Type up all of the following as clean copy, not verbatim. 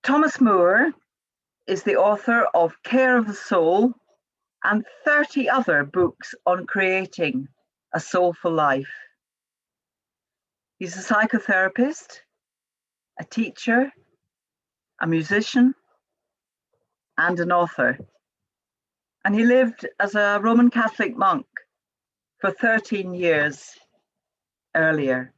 Thomas Moore is the author of Care of the Soul and 30 other books on creating a soulful life. He's a psychotherapist, a teacher, a musician, and an author. And he lived as a Roman Catholic monk for 13 years earlier.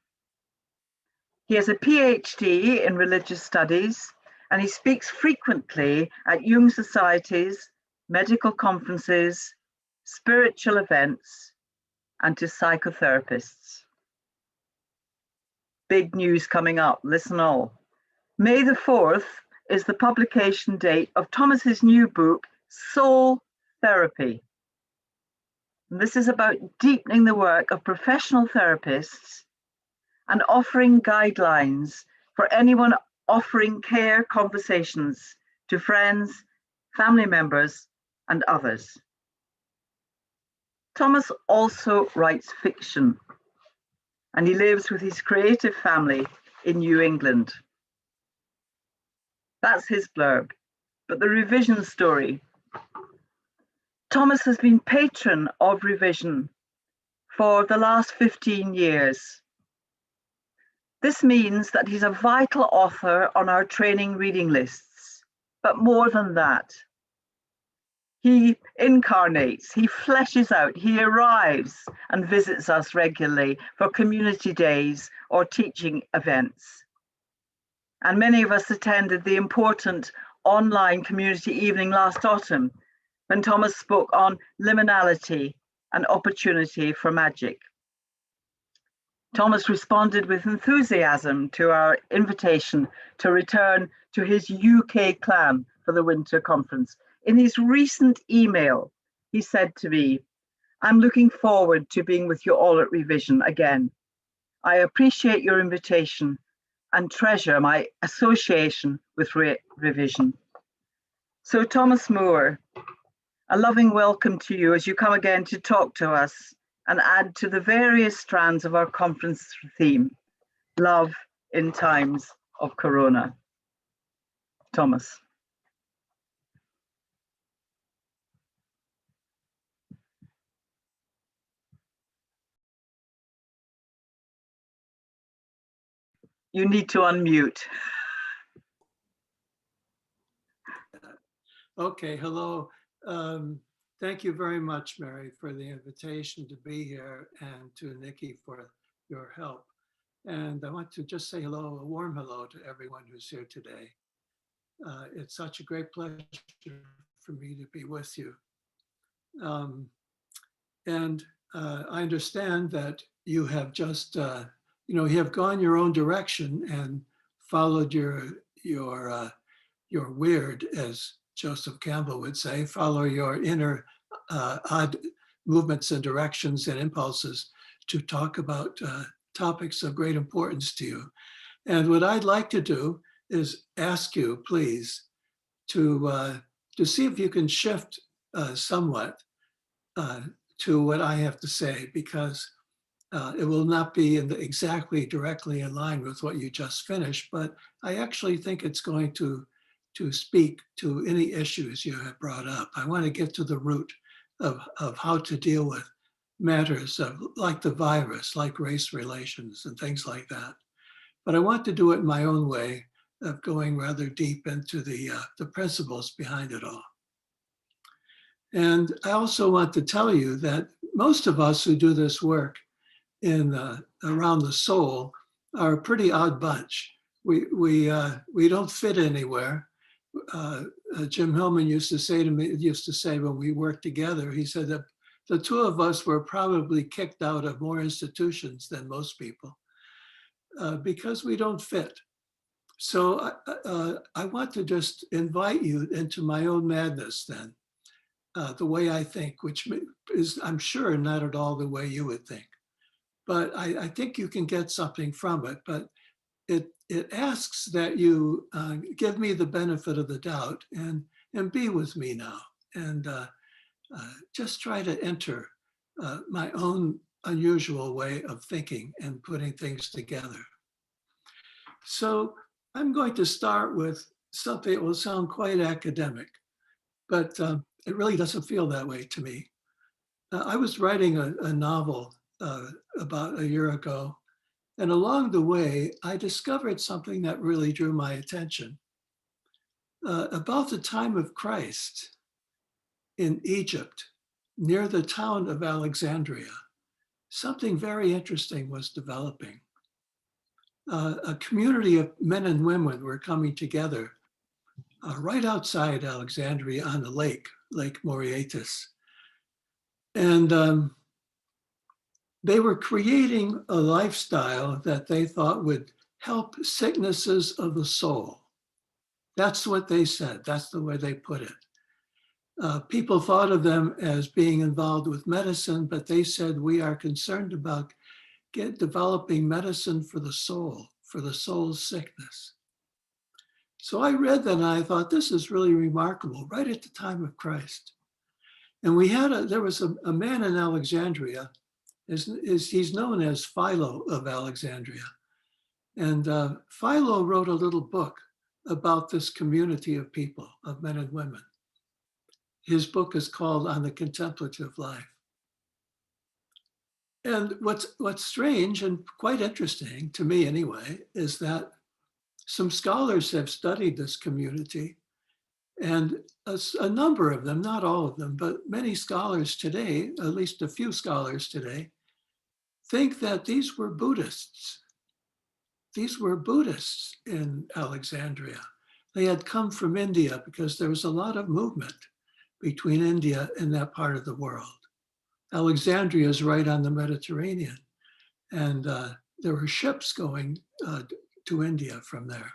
He has a PhD in religious studies, and he speaks frequently at Jung societies, medical conferences, spiritual events, and to psychotherapists. Big news coming up, listen all. May the 4th is the publication date of Thomas's new book, Soul Therapy. And this is about deepening the work of professional therapists and offering guidelines for anyone offering care conversations to friends, family members, and others. Thomas also writes fiction, and he lives with his creative family in New England. That's his blurb, but the revision story. Thomas has been patron of revision for the last 15 years. This means that he's a vital author on our training reading lists, but more than that. He incarnates, he fleshes out, he arrives and visits us regularly for community days or teaching events. And many of us attended the important online community evening last autumn when Thomas spoke on liminality and opportunity for magic. Thomas responded with enthusiasm to our invitation to return to his UK clan for the winter conference. In his recent email, he said to me, "I'm looking forward to being with you all at Revision again. I appreciate your invitation and treasure my association with Revision." So Thomas Moore, a loving welcome to you as you come again to talk to us and add to the various strands of our conference theme, love in times of Corona. Thomas. You need to unmute. Okay, hello. Thank you very much, Mary, for the invitation to be here, and to Nikki for your help. And I want to just say hello, a warm hello to everyone who's here today. It's such a great pleasure for me to be with you. I understand that you have just, you have gone your own direction and followed your weird, as Joseph Campbell would say, follow your inner odd movements and directions and impulses to talk about topics of great importance to you. And what I'd like to do is ask you, please, to see if you can shift somewhat to what I have to say, because it will not be exactly directly in line with what you just finished, but I actually think it's going to speak to any issues you have brought up. I want to get to the root of how to deal with matters like the virus, like race relations and things like that. But I want to do it in my own way of going rather deep into the principles behind it all. And I also want to tell you that most of us who do this work around the soul are a pretty odd bunch. We don't fit anywhere. Jim Hillman used to say when we worked together, he said that the two of us were probably kicked out of more institutions than most people because we don't fit. So I want to just invite you into my own madness then, the way I think, which is, I'm sure, not at all the way you would think. But I think you can get something from it. But it asks that you give me the benefit of the doubt and be with me now, and just try to enter my own unusual way of thinking and putting things together. So I'm going to start with something that will sound quite academic, but it really doesn't feel that way to me. I was writing a novel about a year ago, and along the way, I discovered something that really drew my attention. About the time of Christ in Egypt, near the town of Alexandria, something very interesting was developing. A community of men and women were coming together right outside Alexandria on the lake, Lake Mauritius. And they were creating a lifestyle that they thought would help sicknesses of the soul. That's what they said. That's the way they put it. People thought of them as being involved with medicine, but they said, we are concerned about developing medicine for the soul's sickness. So I read that and I thought, this is really remarkable, right at the time of Christ. And there was a man in Alexandria, he's known as Philo of Alexandria. And Philo wrote a little book about this community of people, of men and women. His book is called On the Contemplative Life. And what's strange and quite interesting to me anyway, is that some scholars have studied this community, and a number of them, not all of them, but many scholars today, at least a few scholars today, think that these were Buddhists. These were Buddhists in Alexandria. They had come from India because there was a lot of movement between India and that part of the world. Alexandria is right on the Mediterranean, and there were ships going to India from there.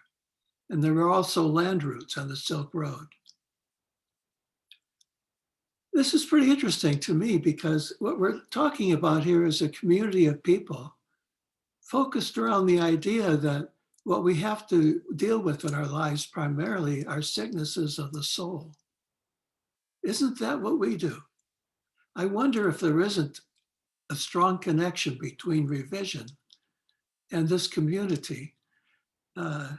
And there were also land routes on the Silk Road. This is pretty interesting to me because what we're talking about here is a community of people focused around the idea that what we have to deal with in our lives primarily are sicknesses of the soul. Isn't that what we do? I wonder if there isn't a strong connection between revision and this community of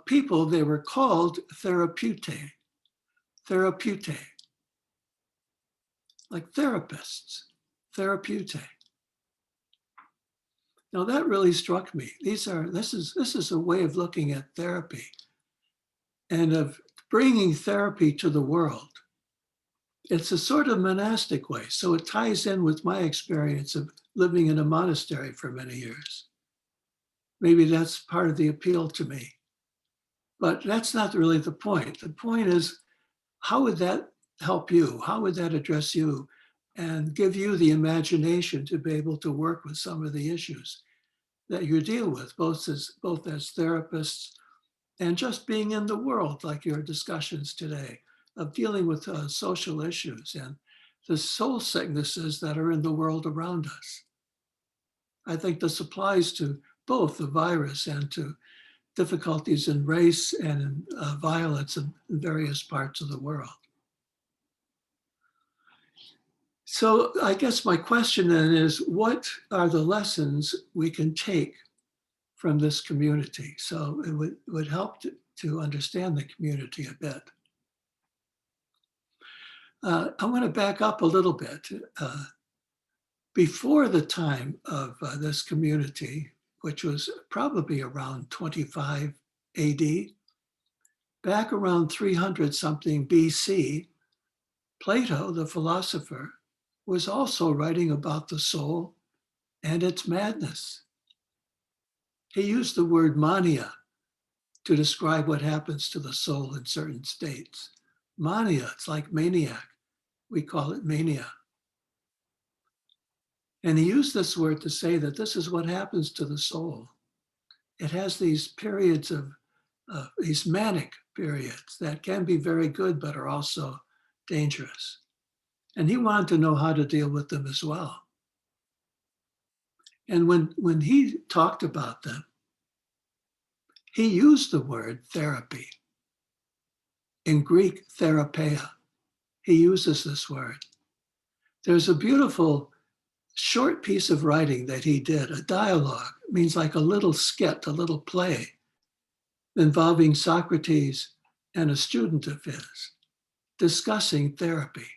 people. They were called therapeutae, like therapists, therapeutae. Now that really struck me. This is a way of looking at therapy and of bringing therapy to the world. It's a sort of monastic way. So it ties in with my experience of living in a monastery for many years. Maybe that's part of the appeal to me. But that's not really the point. The point is, how would that help you? How would that address you and give you the imagination to be able to work with some of the issues that you deal with, both as therapists and just being in the world, like your discussions today, of dealing with social issues and the soul sicknesses that are in the world around us. I think this applies to both the virus and to difficulties in race and in violence in various parts of the world. So I guess my question then is, what are the lessons we can take from this community? So it would help to understand the community a bit. I'm going to back up a little bit. Before the time of this community, which was probably around 25 AD, back around 300 something BC, Plato, the philosopher, was also writing about the soul and its madness. He used the word mania to describe what happens to the soul in certain states. Mania, it's like maniac. We call it mania. And he used this word to say that this is what happens to the soul. It has these periods of these manic periods that can be very good, but are also dangerous. And he wanted to know how to deal with them as well. And when he talked about them, he used the word therapy. In Greek, therapeia. He uses this word. There's a beautiful short piece of writing that he did, a dialogue. It means like a little skit, a little play involving Socrates and a student of his discussing therapy.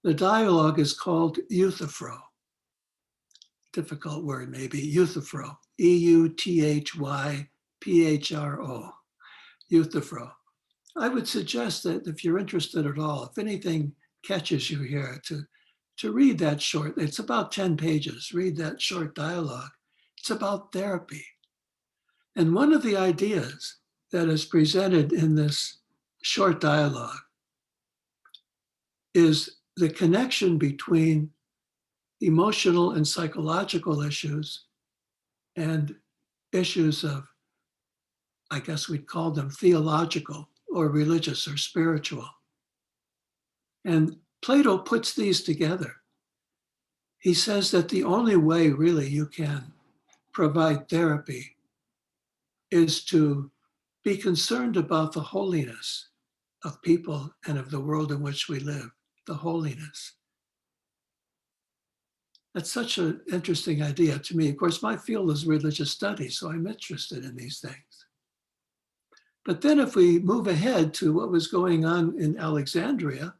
The dialogue is called Euthyphro. Difficult word, maybe. Euthyphro. Euthyphro. Euthyphro. I would suggest that if you're interested at all, if anything catches you here, to read that short, it's about 10 pages, read that short dialogue. It's about therapy. And one of the ideas that is presented in this short dialogue is the connection between emotional and psychological issues and issues of, I guess we'd call them theological or religious or spiritual. And Plato puts these together. He says that the only way really you can provide therapy is to be concerned about the holiness of people and of the world in which we live, the holiness. That's such an interesting idea to me. Of course, my field is religious studies, so I'm interested in these things. But then if we move ahead to what was going on in Alexandria,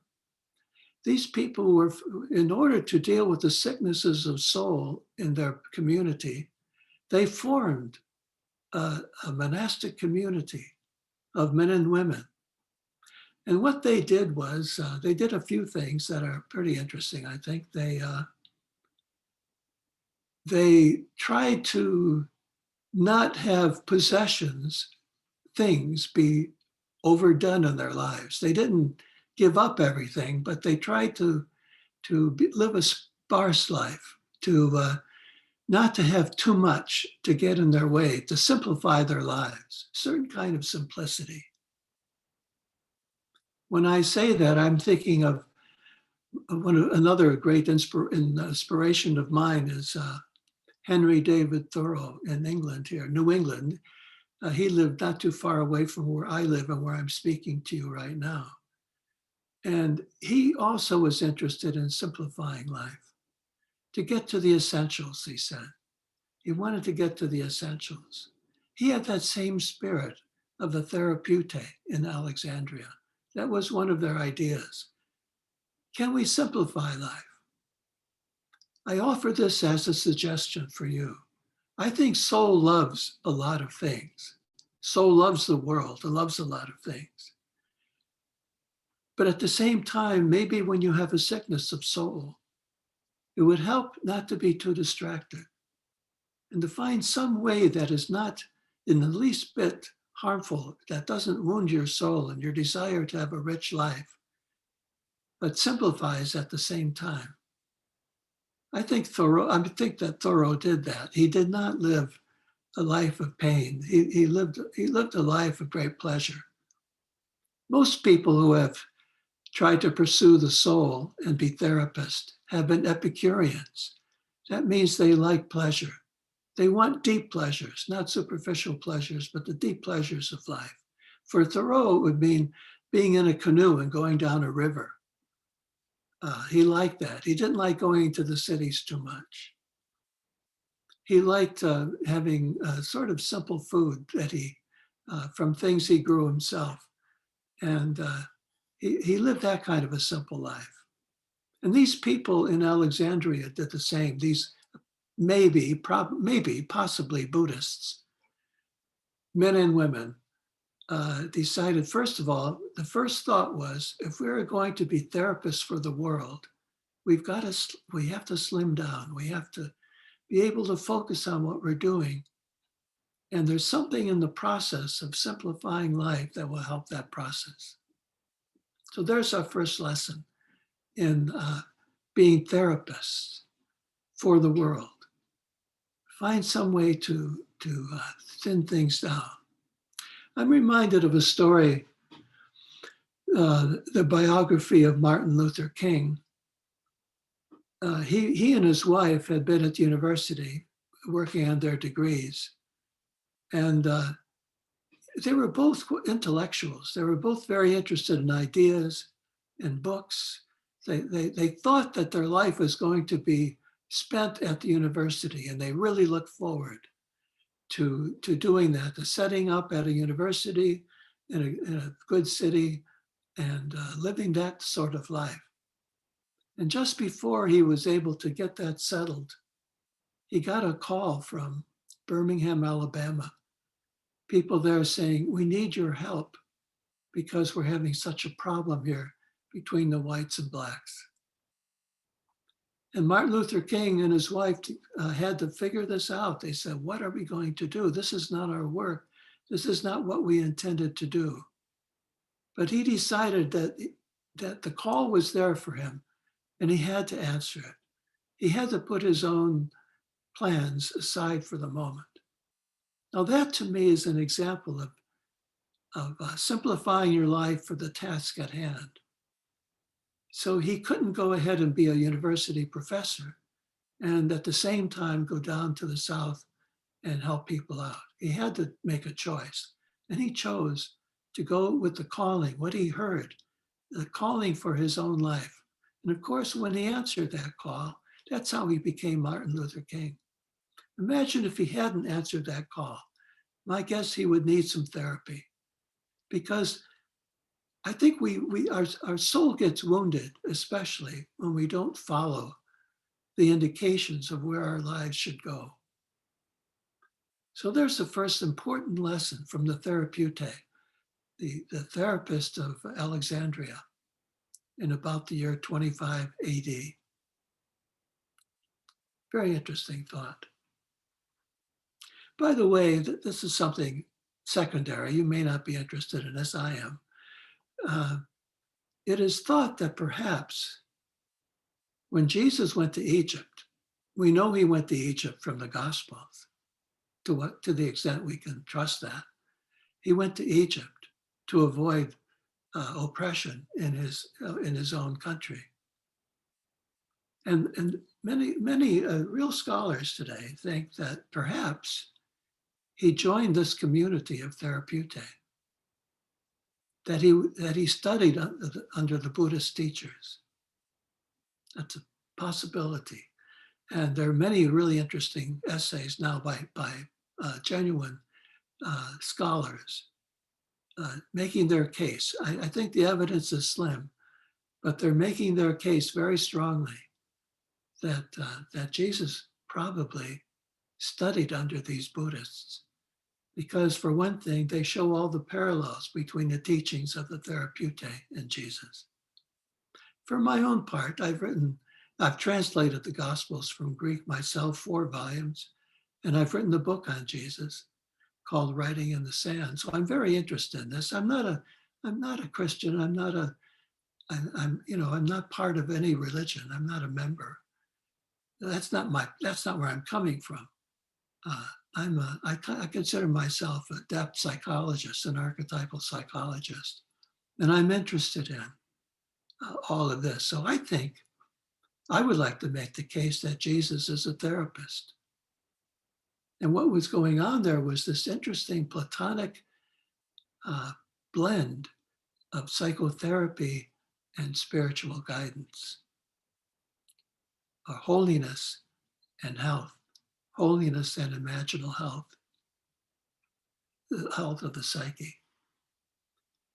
these people were, in order to deal with the sicknesses of soul in their community, they formed a monastic community of men and women. And what they did was, they did a few things that are pretty interesting, I think. They tried to not have possessions, things be overdone in their lives. They didn't give up everything, but they tried to live a sparse life, to not to have too much to get in their way, to simplify their lives, certain kind of simplicity. When I say that, I'm thinking of another great inspiration of mine is Henry David Thoreau in England here, New England. He lived not too far away from where I live and where I'm speaking to you right now. And he also was interested in simplifying life, to get to the essentials, he said. He wanted to get to the essentials. He had that same spirit of the therapeute in Alexandria. That was one of their ideas. Can we simplify life? I offer this as a suggestion for you. I think soul loves a lot of things. Soul loves the world, it loves a lot of things. But at the same time, maybe when you have a sickness of soul, it would help not to be too distracted and to find some way that is not in the least bit harmful, that doesn't wound your soul and your desire to have a rich life, but simplifies at the same time. I think that Thoreau did that. He did not live a life of pain. He lived a life of great pleasure. Most people who have tried to pursue the soul and be therapists have been Epicureans. That means they like pleasure. They want deep pleasures, not superficial pleasures, but the deep pleasures of life. For Thoreau, it would mean being in a canoe and going down a river. He liked that. He didn't like going to the cities too much. He liked having sort of simple food that from things he grew himself. And he lived that kind of a simple life. And these people in Alexandria did the same. These possibly Buddhists, men and women, decided, first of all, the first thought was, if we're going to be therapists for the world, we have to slim down. We have to be able to focus on what we're doing. And there's something in the process of simplifying life that will help that process. So there's our first lesson in being therapists for the world. Find some way to thin things down. I'm reminded of a story, the biography of Martin Luther King. He and his wife had been at the university working on their degrees. And they were both intellectuals. They were both very interested in ideas and books. They thought that their life was going to be spent at the university, and they really looked forward to doing that, to setting up at a university in a good city and living that sort of life. And just before he was able to get that settled, he got a call from Birmingham, Alabama. People there saying, we need your help because we're having such a problem here between the whites and blacks. And Martin Luther King and his wife had to figure this out. They said, what are we going to do? This is not our work. This is not what we intended to do. But he decided that the call was there for him and he had to answer it. He had to put his own plans aside for the moment. Now that to me is an example of simplifying your life for the task at hand. So he couldn't go ahead and be a university professor and at the same time go down to the South and help people out. He had to make a choice. And he chose to go with the calling, what he heard, the calling for his own life. And of course, when he answered that call, that's how he became Martin Luther King. Imagine if he hadn't answered that call. My guess he would need some therapy because I think our soul gets wounded, especially when we don't follow the indications of where our lives should go. So there's the first important lesson from the Therapeute, the therapist of Alexandria in about the year 25 AD. Very interesting thought. By the way, this is something secondary. You may not be interested in this, I am. It is thought that perhaps when Jesus went to Egypt, we know he went to Egypt from the Gospels, to the extent we can trust that. He went to Egypt to avoid oppression in his own country. And many real scholars today think that perhaps he joined this community of Therapeute, that he studied under the Buddhist teachers. That's a possibility. And there are many really interesting essays now by genuine scholars making their case. I think the evidence is slim, but they're making their case very strongly that Jesus probably studied under these Buddhists. Because for one thing, they show all the parallels between the teachings of the Therapeute and Jesus. For my own part, I've translated the Gospels from Greek myself, 4 volumes, and I've written a book on Jesus called Writing in the Sand. So I'm very interested in this. I'm not a Christian. I'm not part of any religion. I'm not a member. That's not where I'm coming from. I consider myself a depth psychologist, an archetypal psychologist, and I'm interested in all of this. So I think I would like to make the case that Jesus is a therapist. And what was going on there was this interesting Platonic blend of psychotherapy and spiritual guidance, or holiness and health, holiness and imaginal health, the health of the psyche.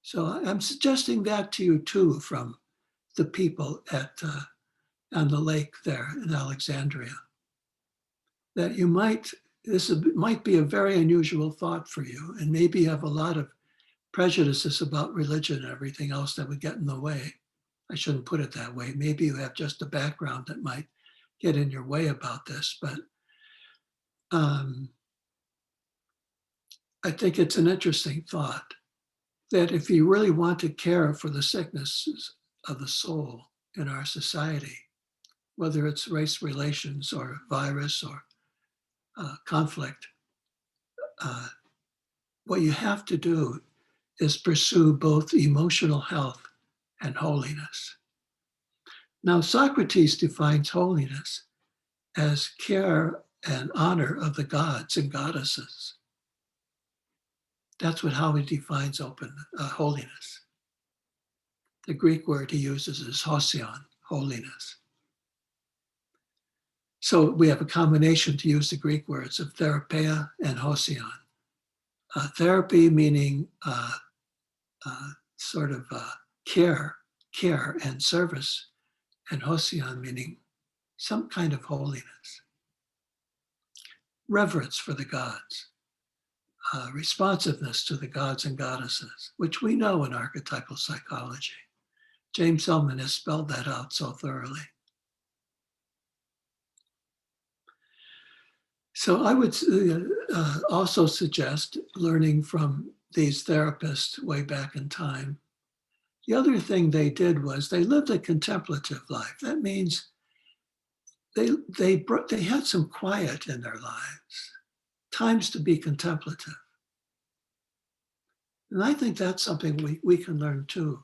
So I'm suggesting that to you too from the people on the lake there in Alexandria, that this might be a very unusual thought for you, and maybe you have a lot of prejudices about religion and everything else that would get in the way. I shouldn't put it that way. Maybe you have just a background that might get in your way about this, but I think it's an interesting thought that if you really want to care for the sicknesses of the soul in our society, whether it's race relations or virus or conflict, what you have to do is pursue both emotional health and holiness. Now, Socrates defines holiness as care and honor of the gods and goddesses. That's how he defines holiness. The Greek word he uses is hosion, holiness. So we have a combination, to use the Greek words, of therapeia and hosion. Therapy meaning sort of care and service, and hosion meaning some kind of holiness, reverence for the gods, responsiveness to the gods and goddesses, which we know in archetypal psychology. James Hillman has spelled that out so thoroughly. So I would also suggest learning from these therapists way back in time. The other thing they did was they lived a contemplative life. That means they had some quiet in their lives, times to be contemplative. And I think that's something we can learn too.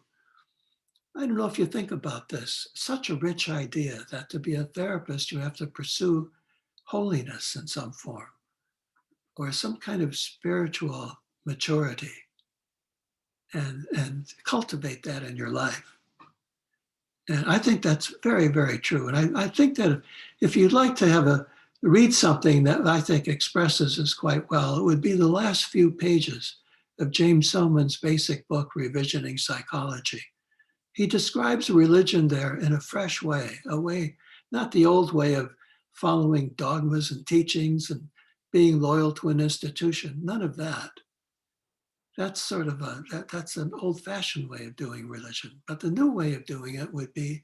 I don't know if you think about this, such a rich idea that to be a therapist, you have to pursue holiness in some form or some kind of spiritual maturity and cultivate that in your life. And I think that's very, very true. And I think that if you'd like to read something that I think expresses this quite well, it would be the last few pages of James Hillman's basic book, Revisioning Psychology. He describes religion there in a fresh way, a way, not the old way of following dogmas and teachings and being loyal to an institution, none of that. That's sort of that's an old-fashioned way of doing religion. But the new way of doing it would be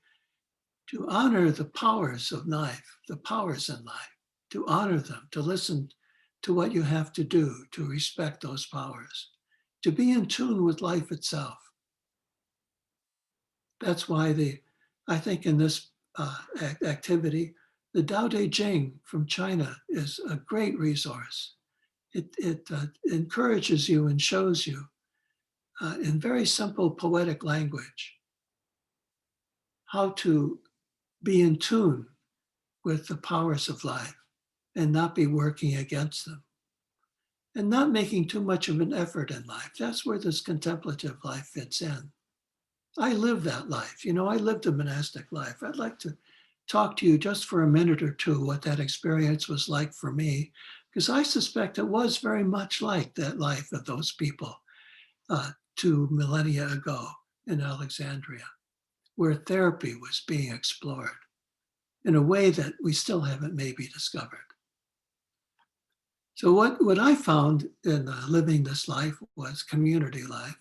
to honor the powers of life, the powers in life, to honor them, to listen to what you have to do, to respect those powers, to be in tune with life itself. That's why I think in this activity, the Tao Te Ching from China is a great resource. It encourages you and shows you in very simple poetic language how to be in tune with the powers of life and not be working against them and not making too much of an effort in life. That's where this contemplative life fits in. I live that life. You know, I lived a monastic life. I'd like to talk to you just for a minute or two what that experience was like for me, because I suspect it was very much like that life of those people 2 millennia ago in Alexandria, where therapy was being explored in a way that we still haven't maybe discovered. So what I found in living this life was community life.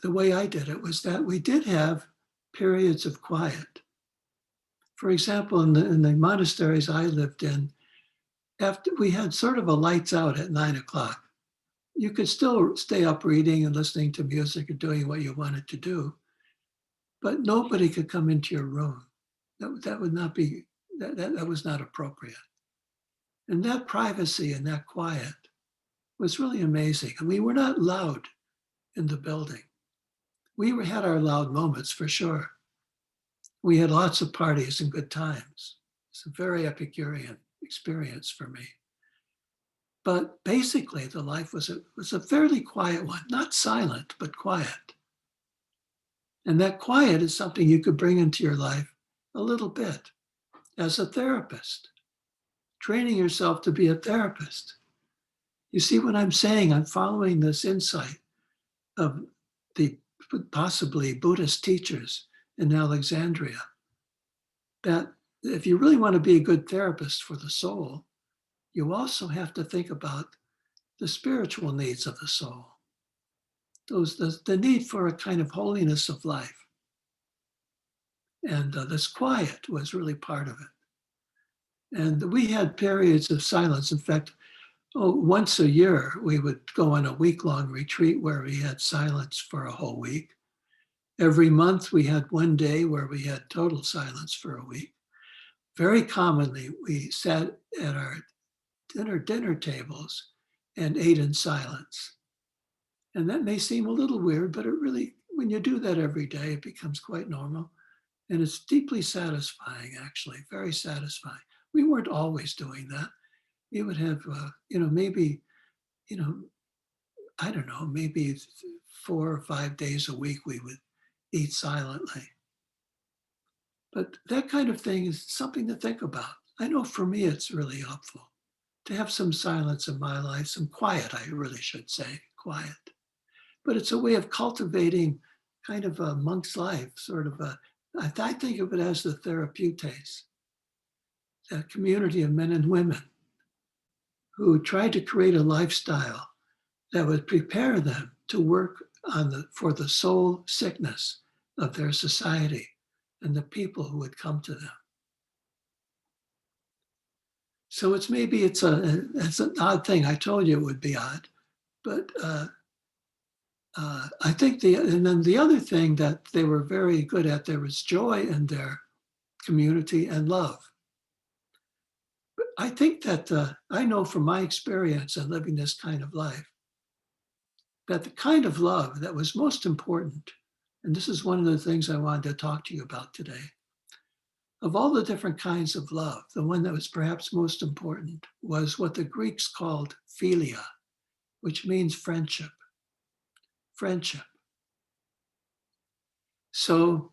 The way I did it was that we did have periods of quiet. For example, in the monasteries I lived in, after we had sort of a lights out at 9 o'clock. You could still stay up reading and listening to music and doing what you wanted to do, but nobody could come into your room. That would not be, that was not appropriate. And that privacy and that quiet was really amazing. And we were not loud in the building. We had our loud moments for sure. We had lots of parties and good times. It's a very Epicurean experience for me. But basically, the life was a fairly quiet one, not silent, but quiet. And that quiet is something you could bring into your life a little bit as a therapist, training yourself to be a therapist. You see what I'm saying? I'm following this insight of the possibly Buddhist teachers in Alexandria, that if you really want to be a good therapist for the soul, you also have to think about the spiritual needs of the soul, the need for a kind of holiness of life. And this quiet was really part of it. And we had periods of silence. In fact, once a year, we would go on a week-long retreat where we had silence for a whole week. Every month, we had one day where we had total silence for a week. Very commonly, we sat at our dinner tables and ate in silence. And that may seem a little weird, but it really, when you do that every day, it becomes quite normal. And it's deeply satisfying, actually, very satisfying. We weren't always doing that. We would have, maybe, I don't know, maybe 4 or 5 days a week we would eat silently. But that kind of thing is something to think about. I know for me, it's really helpful to have some silence in my life, some quiet, I really should say, quiet. But it's a way of cultivating kind of a monk's life, sort of a, I think of it as the therapeutes, a community of men and women who tried to create a lifestyle that would prepare them to work for the soul sickness of their society and the people who would come to them. So it's an odd thing. I told you it would be odd, but I think and then the other thing that they were very good at, there was joy in their community and love. But I think that I know from my experience in living this kind of life, that the kind of love that was most important, and this is one of the things I wanted to talk to you about today, of all the different kinds of love, the one that was perhaps most important was what the Greeks called philia, which means friendship. Friendship. So,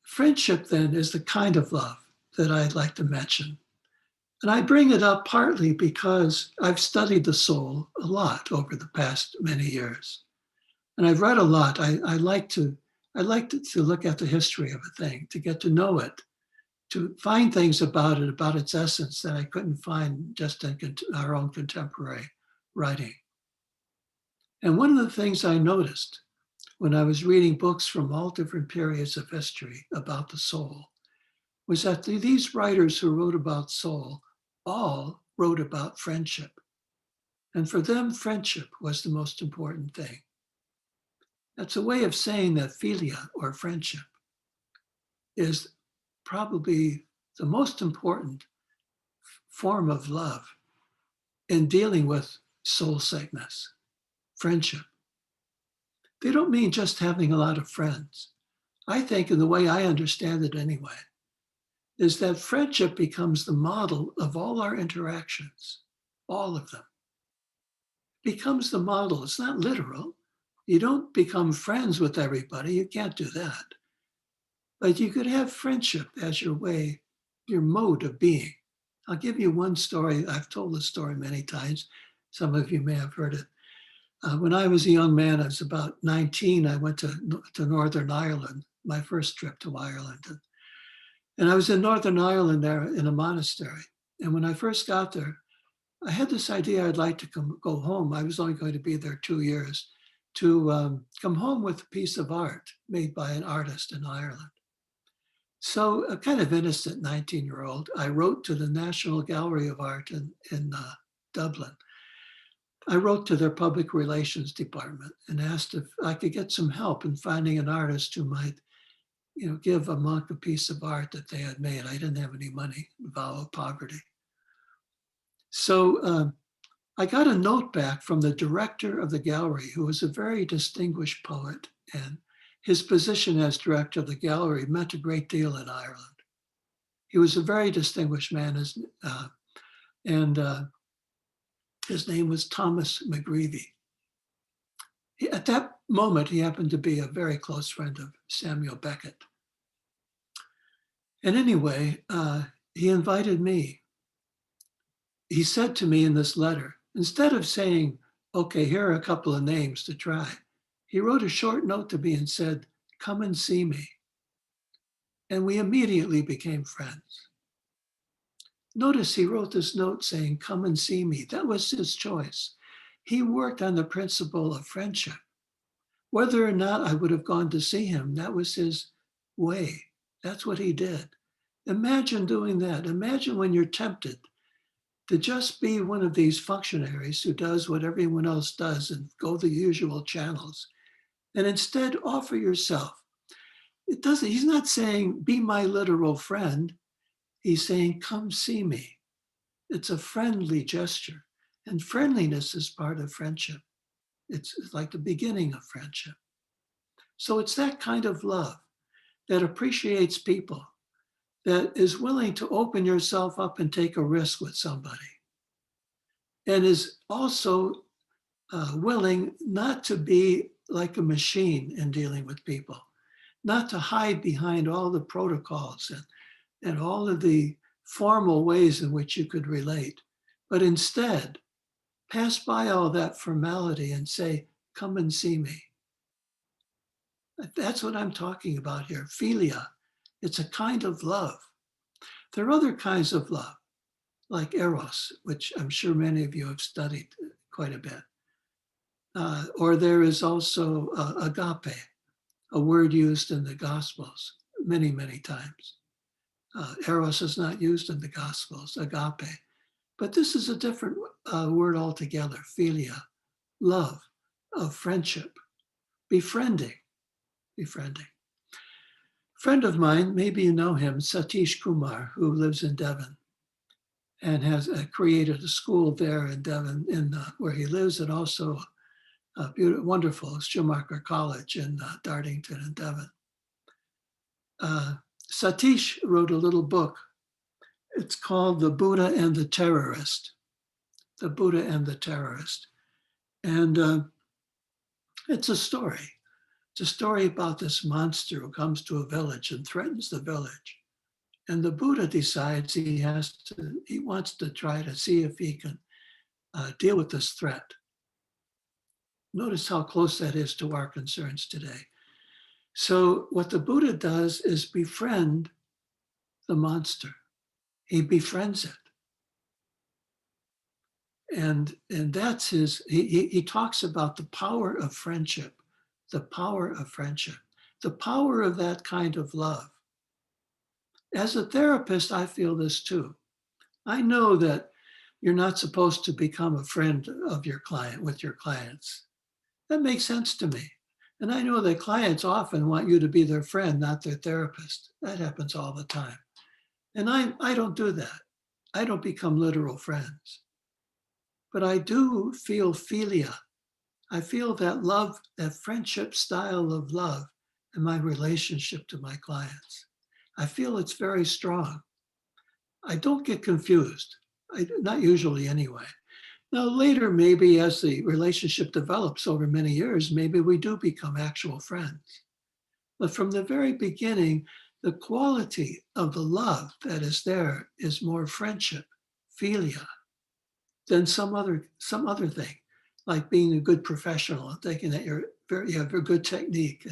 friendship then is the kind of love that I'd like to mention. And I bring it up partly because I've studied the soul a lot over the past many years. And I've read a lot. I like to look at the history of a thing, to get to know it, to find things about it, about its essence that I couldn't find just in our own contemporary writing. And one of the things I noticed when I was reading books from all different periods of history about the soul was that these writers who wrote about soul all wrote about friendship. And for them, friendship was the most important thing. That's a way of saying that philia, or friendship, is probably the most important form of love in dealing with soul sickness, friendship. They don't mean just having a lot of friends. I think, in the way I understand it anyway, is that friendship becomes the model of all our interactions, all of them. Becomes the model. It's not literal. You don't become friends with everybody. You can't do that. But you could have friendship as your way, your mode of being. I'll give you one story. I've told this story many times. Some of you may have heard it. When I was a young man, I was about 19, I went to Northern Ireland, my first trip to Ireland. And I was in Northern Ireland there in a monastery. And when I first got there, I had this idea I'd like to go home. I was only going to be there 2 years, to come home with a piece of art made by an artist in Ireland. So, a kind of innocent 19-year-old, I wrote to the National Gallery of Art in Dublin. I wrote to their public relations department and asked if I could get some help in finding an artist who might, give a monk a piece of art that they had made. I didn't have any money, vow of poverty. So I got a note back from the director of the gallery, who was a very distinguished poet, and his position as director of the gallery meant a great deal in Ireland. He was a very distinguished man, and his name was Thomas McGreevy. At that moment, he happened to be a very close friend of Samuel Beckett. And anyway, he invited me. He said to me in this letter, instead of saying, okay, here are a couple of names to try, he wrote a short note to me and said, come and see me. And we immediately became friends. Notice he wrote this note saying, come and see me. That was his choice. He worked on the principle of friendship. Whether or not I would have gone to see him, that was his way. That's what he did. Imagine doing that. Imagine when you're tempted to just be one of these functionaries who does what everyone else does and go the usual channels, and instead offer yourself. He's not saying, be my literal friend. He's saying, come see me. It's a friendly gesture. And friendliness is part of friendship. It's like the beginning of friendship. So it's that kind of love that appreciates people, that is willing to open yourself up and take a risk with somebody, and is also willing not to be like a machine in dealing with people, not to hide behind all the protocols and all of the formal ways in which you could relate, but instead pass by all that formality and say, come and see me. That's what I'm talking about here. Philia. It's a kind of love. There are other kinds of love, like eros, which I'm sure many of you have studied quite a bit. Or there is also agape, a word used in the Gospels many, many times. Eros is not used in the Gospels, agape. But this is a different word altogether, philia, love, of friendship, befriending. Friend of mine, maybe you know him, Satish Kumar, who lives in Devon and has created a school there in Devon, where he lives, and also a beautiful, wonderful Schumacher College in Dartington and Devon. Satish wrote a little book. It's called The Buddha and the Terrorist. The Buddha and the Terrorist. And it's a story. It's a story about this monster who comes to a village and threatens the village. And the Buddha decides he wants to try to see if he can deal with this threat. Notice how close that is to our concerns today. So what the Buddha does is befriend the monster. He befriends it. And that's he talks about the power of friendship, the power of friendship, the power of that kind of love. As a therapist, I feel this too. I know that you're not supposed to become a friend of your client with your clients. That makes sense to me. And I know that clients often want you to be their friend, not their therapist. That happens all the time. And I don't do that. I don't become literal friends. But I do feel philia. I feel that love, that friendship style of love in my relationship to my clients. I feel it's very strong. I don't get confused, not usually anyway. Now, later, maybe as the relationship develops over many years, maybe we do become actual friends. But from the very beginning, the quality of the love that is there is more friendship, philia, than some other thing, like being a good professional and thinking that you have a good technique,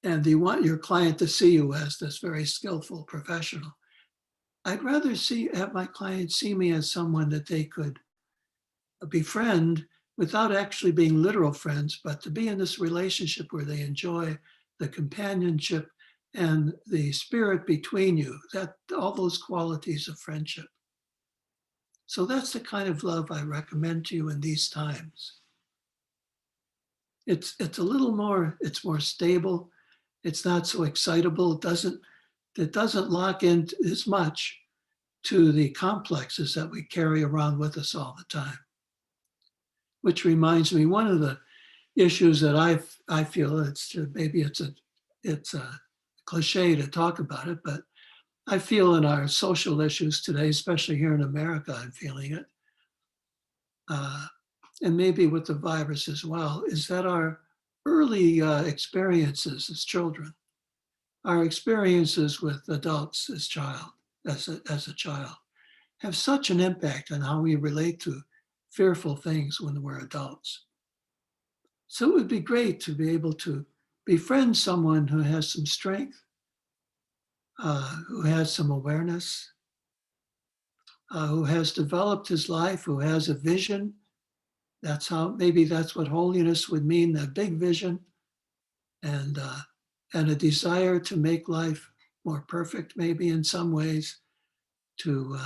and you want your client to see you as this very skillful professional. I'd rather have my clients see me as someone that they could befriend without actually being literal friends, but to be in this relationship where they enjoy the companionship and the spirit between you, that all those qualities of friendship. So that's the kind of love I recommend to you in these times. It's a little more, it's more stable. It's not so excitable. It doesn't lock in as much to the complexes that we carry around with us all the time. Which reminds me, one of the issues that I feel maybe it's a cliche to talk about it, but I feel in our social issues today, especially here in America, I'm feeling it, and maybe with the virus as well, is that our early experiences as children, our experiences with adults as a child, have such an impact on how we relate to fearful things when we're adults. So it would be great to be able to befriend someone who has some strength, who has some awareness, who has developed his life, who has a vision. Maybe that's what holiness would mean, that big vision, and a desire to make life more perfect, maybe in some ways, to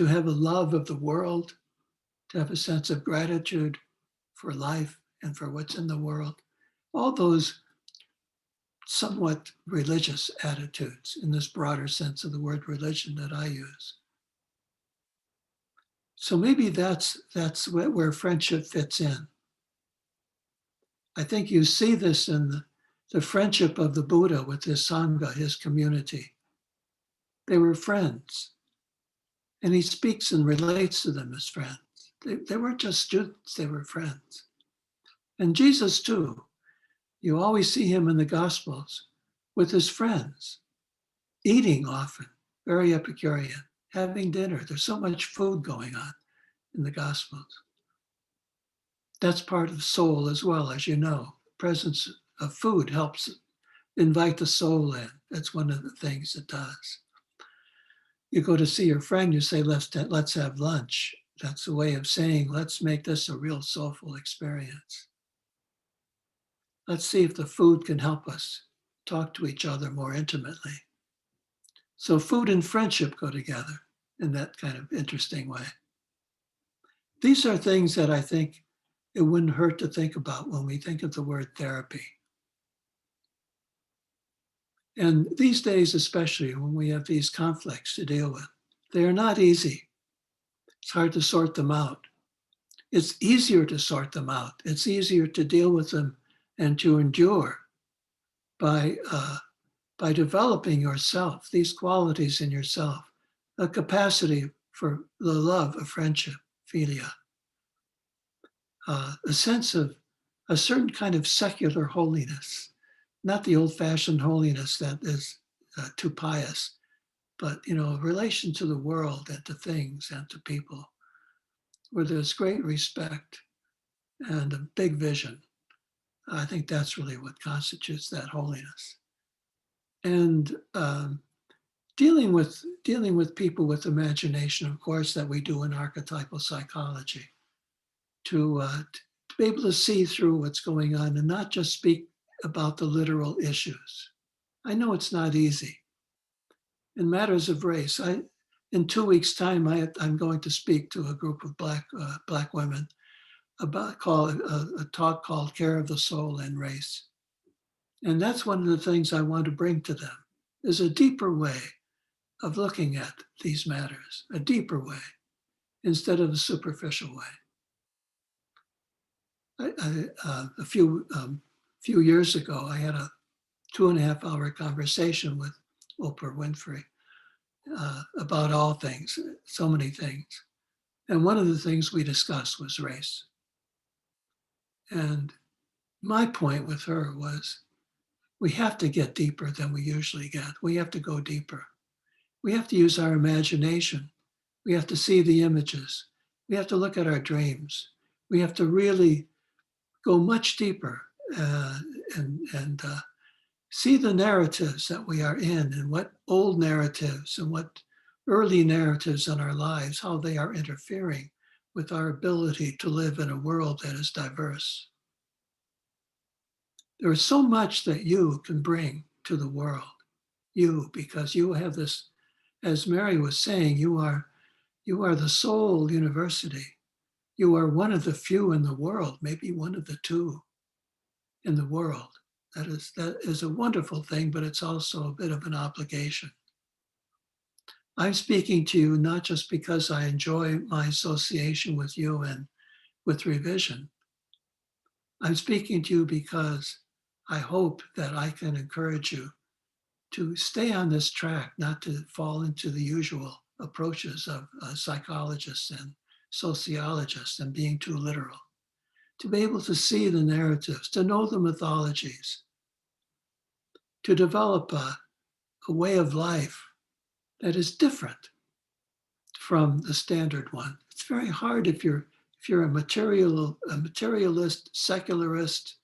have a love of the world, to have a sense of gratitude for life and for what's in the world. All those somewhat religious attitudes in this broader sense of the word religion that I use. So maybe that's where friendship fits in. I think you see this in the friendship of the Buddha with his Sangha, his community. They were friends. And he speaks and relates to them as friends. They weren't just students, they were friends. And Jesus too. You always see him in the Gospels with his friends, eating often, very Epicurean, having dinner. There's so much food going on in the Gospels. That's part of the soul as well, as you know. Presence of food helps invite the soul in. That's one of the things it does. You go to see your friend, you say, let's have lunch. That's a way of saying, let's make this a real soulful experience. Let's see if the food can help us talk to each other more intimately. So food and friendship go together in that kind of interesting way. These are things that I think it wouldn't hurt to think about when we think of the word therapy. And these days, especially when we have these conflicts to deal with, they are not easy. It's hard to sort them out. It's easier to sort them out. It's easier to deal with them and to endure by developing yourself, these qualities in yourself, a capacity for the love of friendship, philia, a sense of a certain kind of secular holiness, not the old-fashioned holiness that is too pious, but a relation to the world and to things and to people, where there's great respect and a big vision. I think that's really what constitutes that holiness. And dealing with people with imagination, of course, that we do in archetypal psychology, to be able to see through what's going on and not just speak about the literal issues. I know it's not easy. In matters of race, in 2 weeks' time, I'm going to speak to a group of black women about a talk called "Care of the Soul and Race," and that's one of the things I want to bring to them is a deeper way of looking at these matters, a deeper way instead of a superficial way. A few years ago, I had a 2.5-hour conversation with Oprah Winfrey about all things, so many things. And one of the things we discussed was race. And my point with her was, we have to get deeper than we usually get. We have to go deeper. We have to use our imagination. We have to see the images. We have to look at our dreams. We have to really go much deeper and see the narratives that we are in and what old narratives and what early narratives in our lives, how they are interfering with our ability to live in a world that is diverse. There is so much that you can bring to the world, because you have this, as Mary was saying, you are the soul university. You are one of the few in the world, maybe one of the two in the world. That is a wonderful thing, but it's also a bit of an obligation. I'm speaking to you not just because I enjoy my association with you and with revision. I'm speaking to you because I hope that I can encourage you to stay on this track, not to fall into the usual approaches of psychologists and sociologists and being too literal, to be able to see the narratives, to know the mythologies, to develop a way of life that is different from the standard one. It's very hard if you're a materialist, secularist,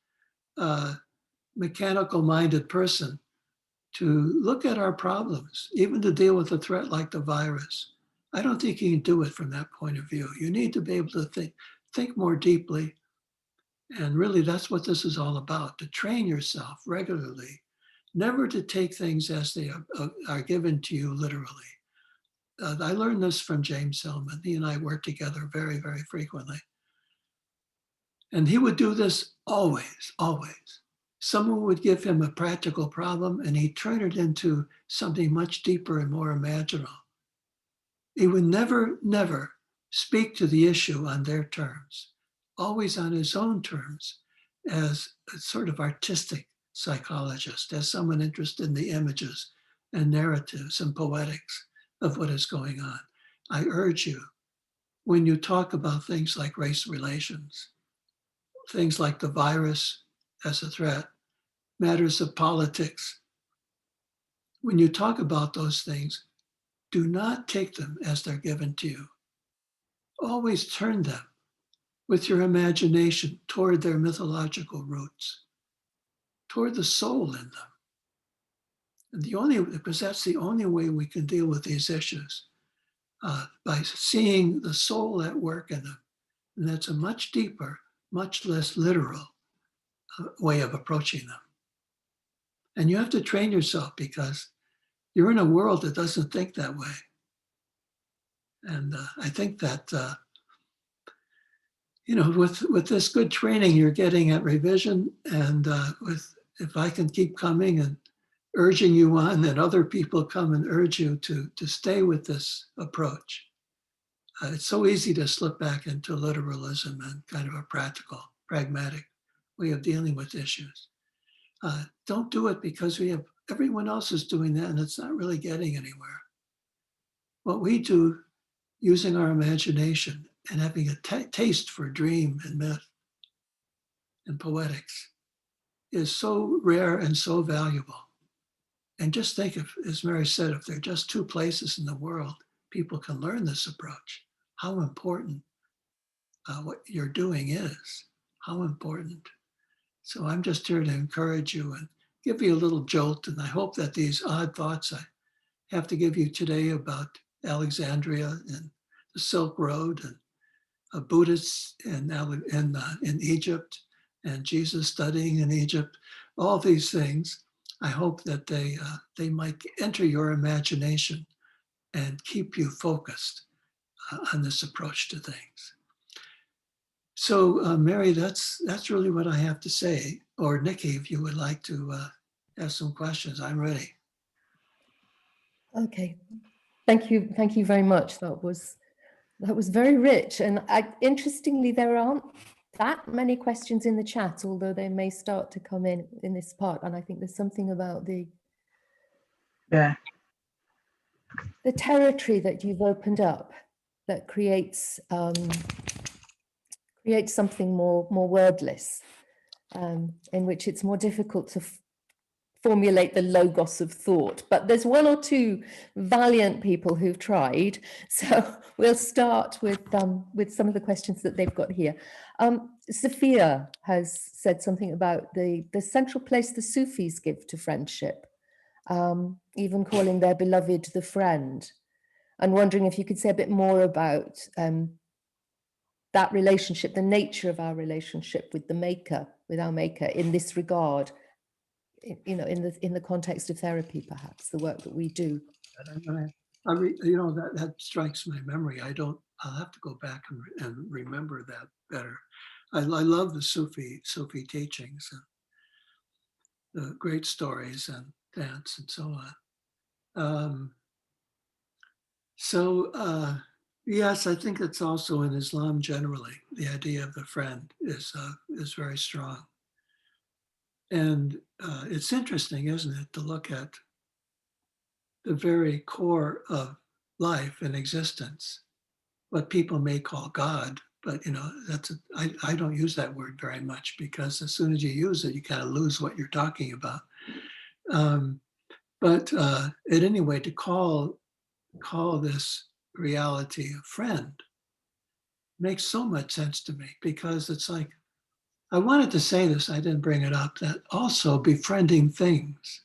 mechanical-minded person to look at our problems, even to deal with a threat like the virus. I don't think you can do it from that point of view. You need to be able to think more deeply. And really, that's what this is all about, to train yourself regularly, never to take things as they are given to you literally. I learned this from James Hillman. He and I worked together very, very frequently. And he would do this always, always. Someone would give him a practical problem and he'd turn it into something much deeper and more imaginable. He would never, never speak to the issue on their terms, always on his own terms, as a sort of artistic psychologist, as someone interested in the images and narratives and poetics of what is going on. I urge you, when you talk about things like race relations, things like the virus as a threat, matters of politics. When you talk about those things, do not take them as they're given to you. Always turn them with your imagination toward their mythological roots, toward the soul in them. And because that's the only way we can deal with these issues, by seeing the soul at work in them. And that's a much deeper, much less literal way of approaching them. And you have to train yourself because you're in a world that doesn't think that way. And I think that, with this good training you're getting at revision, and if I can keep coming and urging you on, and other people come and urge you to stay with this approach. It's so easy to slip back into literalism and kind of a practical, pragmatic way of dealing with issues. Don't do it because everyone else is doing that and it's not really getting anywhere. What we do using our imagination and having a taste for dream and myth and poetics is so rare and so valuable. And just think, as Mary said, if there are just two places in the world people can learn this approach, how important what you're doing is, how important. So I'm just here to encourage you and give you a little jolt. And I hope that these odd thoughts I have to give you today about Alexandria and the Silk Road and Buddhists in Egypt and Jesus studying in Egypt, all these things, I hope that they might enter your imagination and keep you focused on this approach to things. So, Mary, that's really what I have to say. Or Nikki, if you would like to ask some questions, I'm ready. Okay, thank you very much. That was very rich, and interestingly, there aren't that many questions in the chat, although they may start to come in this part. And I think there's something about the territory that you've opened up that creates something more wordless, in which it's more difficult to formulate the logos of thought. But there's one or two valiant people who've tried, so we'll start with some of the questions that they've got here. Sophia has said something about the central place the Sufis give to friendship, even calling their beloved the friend, and wondering if you could say a bit more about that relationship, the nature of our relationship with our maker in this regard, in the context of therapy, perhaps the work that we do. That strikes my memory. I'll have to go back and remember that better. I love the Sufi teachings, and the great stories and dance and so on. Yes, I think it's also in Islam generally, the idea of the friend is very strong. And it's interesting, isn't it, to look at the very core of life and existence, what people may call God, but I don't use that word very much, because as soon as you use it, you kind of lose what you're talking about. But at any way, to call this reality a friend makes so much sense to me, because it's like, I wanted to say this, I didn't bring it up, that also befriending things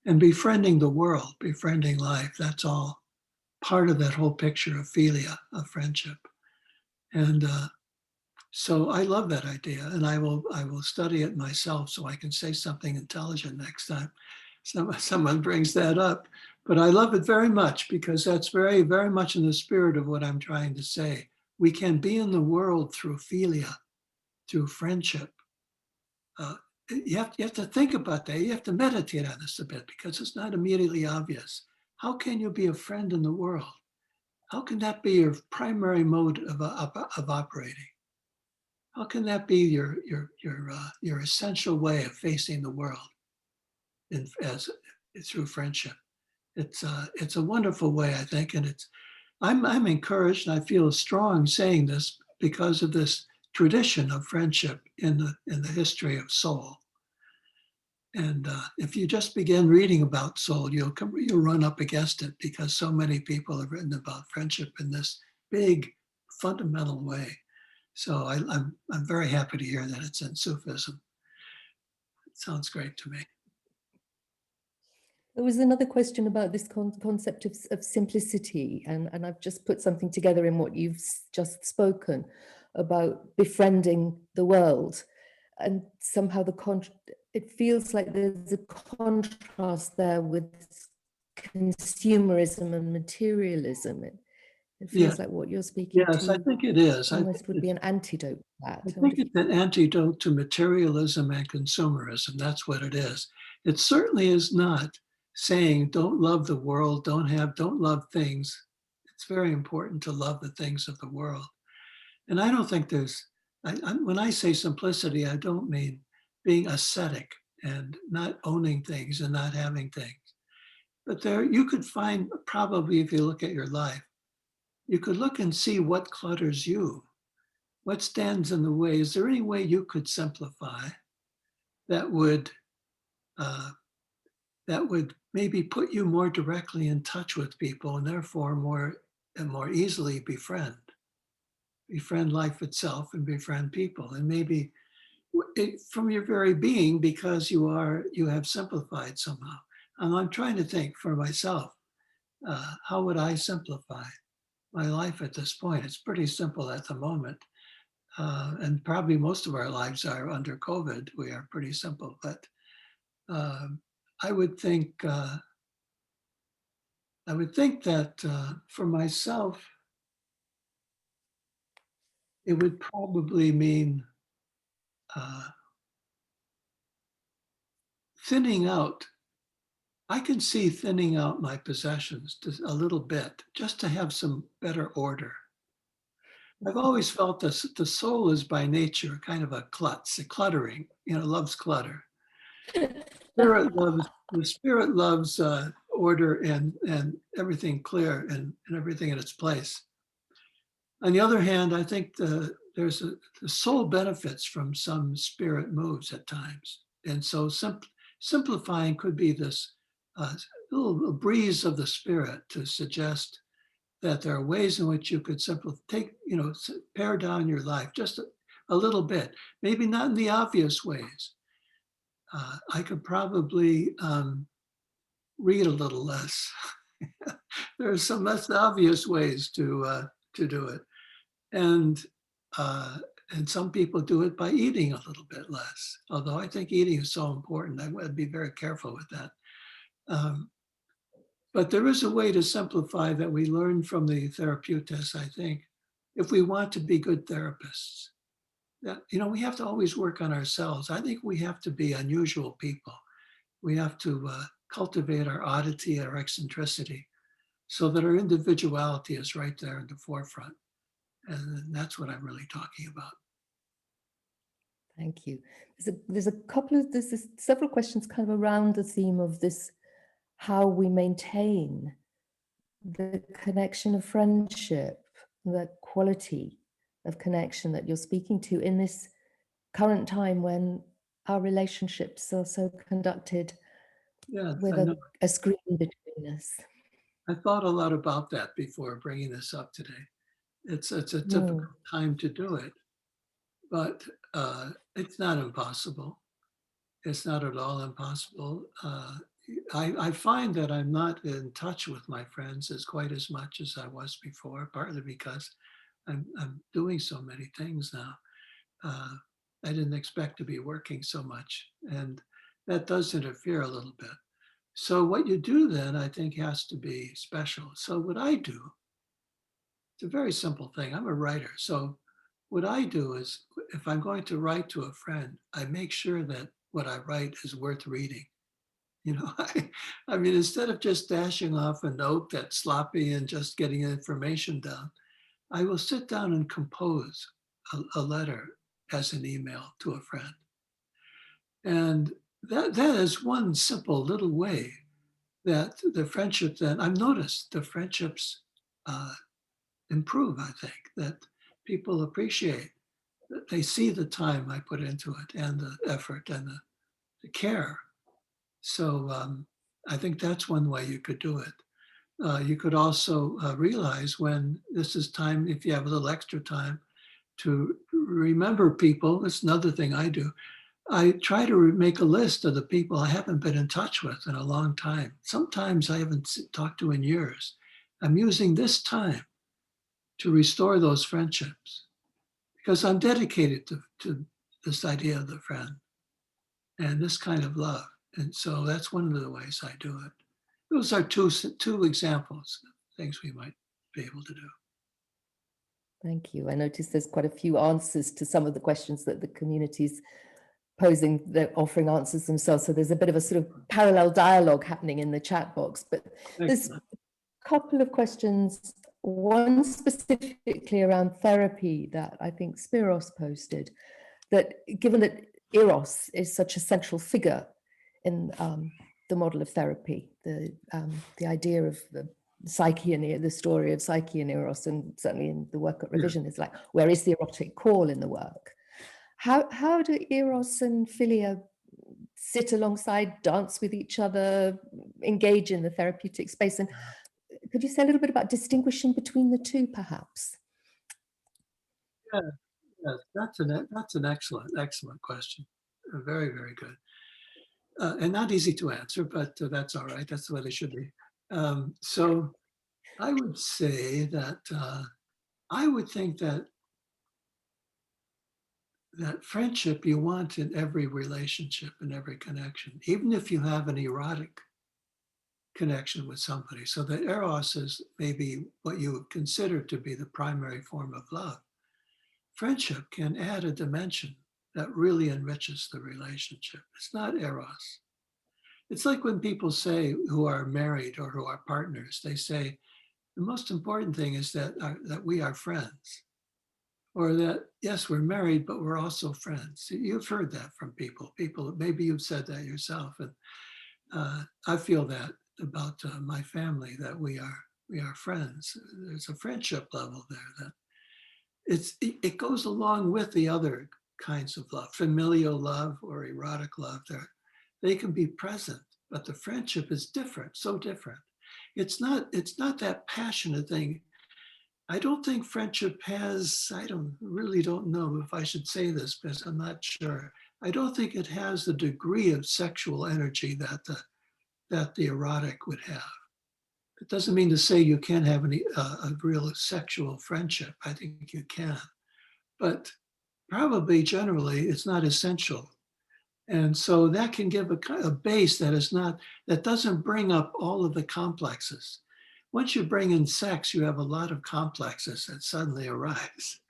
and befriending the world, befriending life, that's all part of that whole picture of philia, of friendship. And so I love that idea, and I will study it myself so I can say something intelligent next time someone brings that up. But I love it very much, because that's very, very much in the spirit of what I'm trying to say. We can be in the world through philia, through friendship. You have to think about that. You have to meditate on this a bit, because it's not immediately obvious. How can you be a friend in the world? How can that be your primary mode of operating? How can that be your essential way of facing the world through friendship? It's a wonderful way, I think, and I'm encouraged, and I feel strong saying this because of this tradition of friendship in the history of soul. And if you just begin reading about soul, you'll run up against it because so many people have written about friendship in this big, fundamental way. So I'm very happy to hear that it's in Sufism. It sounds great to me. There was another question about this concept of simplicity, and I've just put something together in what you've just spoken about befriending the world. And somehow it feels like there's a contrast there with consumerism and materialism. It feels like what you're speaking Yes, I to think it is. almost would be an antidote to that. I think it's an antidote to materialism and consumerism. That's what it is. It certainly is not saying don't love the world, don't love things. It's very important to love the things of the world. And I don't think when I say simplicity, I don't mean being ascetic and not owning things and not having things. But you could find, probably if you look at your life, you could look and see what clutters you. What stands in the way? Is there any way you could simplify that would maybe put you more directly in touch with people and therefore more easily befriend life itself and befriend people, and maybe from your very being, because you have simplified somehow. And I'm trying to think for myself, how would I simplify my life at this point? It's pretty simple at the moment. And probably most of our lives are under COVID. We are pretty simple, but I would think that for myself, it would probably mean thinning out. I can see thinning out my possessions just a little bit, just to have some better order. I've always felt this: the soul is by nature kind of a klutz, a cluttering. Loves clutter. The spirit loves order and everything clear and everything in its place. On the other hand, I think the soul benefits from some spirit moves at times, and so simplifying could be this little breeze of the spirit to suggest that there are ways in which you could pare down your life just a little bit, maybe not in the obvious ways. I could probably read a little less. There are some less obvious ways to do it, and some people do it by eating a little bit less. Although I think eating is so important, I would be very careful with that. But there is a way to simplify that we learn from the therapeutists, I think, if we want to be good therapists. That, we have to always work on ourselves. I think we have to be unusual people. We have to cultivate our oddity, our eccentricity, so that our individuality is right there in the forefront. And that's what I'm really talking about. Thank you. There's several questions kind of around the theme of this, how we maintain the connection of friendship, the quality of connection that you're speaking to in this current time when our relationships are so conducted with a screen between us. I thought a lot about that before bringing this up today. It's a difficult time to do it, but it's not impossible. It's not at all impossible. I find that I'm not in touch with my friends quite as much as I was before, partly because I'm doing so many things now. I didn't expect to be working so much, and that does interfere a little bit. So what you do then, I think, has to be special. So what I do, it's a very simple thing. I'm a writer. So what I do is, if I'm going to write to a friend, I make sure that what I write is worth reading. I mean, instead of just dashing off a note that's sloppy and just getting information down, I will sit down and compose a letter as an email to a friend. And that is one simple little way that the friendship, that I've noticed the friendships improve. I think that people appreciate that they see the time I put into it and the effort and the care So I think that's one way you could do it. You could also realize when this is time, if you have a little extra time, to remember people. That's another thing I do. I try to make a list of the people I haven't been in touch with in a long time. Sometimes I haven't talked to in years. I'm using this time to restore those friendships because I'm dedicated to this idea of the friend and this kind of love. And so that's one of the ways I do it. Those are two examples of things we might be able to do. Thank you. I noticed there's quite a few answers to some of the questions that the community's posing. They're offering answers themselves. So there's a bit of a sort of parallel dialogue happening in the chat box. But there's a couple of questions, one specifically around therapy that I think Spiros posted, that given that Eros is such a central figure in the model of therapy, the idea of the Psyche and the story of Psyche and Eros, and certainly in the work at Revision, is like, where is the erotic call in the work? How do Eros and Philia sit alongside, dance with each other, engage in the therapeutic space? And could you say a little bit about distinguishing between the two, perhaps? Yeah, that's an excellent question. Very, very good. And not easy to answer, but that's all right. That's the way they should be. So I would say that I would think that friendship you want in every relationship, in every connection, even if you have an erotic connection with somebody. So that eros is maybe what you would consider to be the primary form of love. Friendship can add a dimension that really enriches the relationship. It's not eros. It's like when people say who are married or who are partners, they say the most important thing is that we are friends, or that yes, we're married, but we're also friends. You've heard that from people. Maybe you've said that yourself, and I feel that about my family, that we are friends. There's a friendship level there that it goes along with the other kinds of love, familial love or erotic love. They can be present, but the friendship is different, so different. It's not that passionate thing. I don't think friendship has, really don't know if I should say this because I'm not sure. I don't think it has the degree of sexual energy that the erotic would have. It doesn't mean to say you can't have a real sexual friendship. I think you can, but probably generally it's not essential. And so that can give a base that doesn't bring up all of the complexes. Once you bring in sex, you have a lot of complexes that suddenly arise.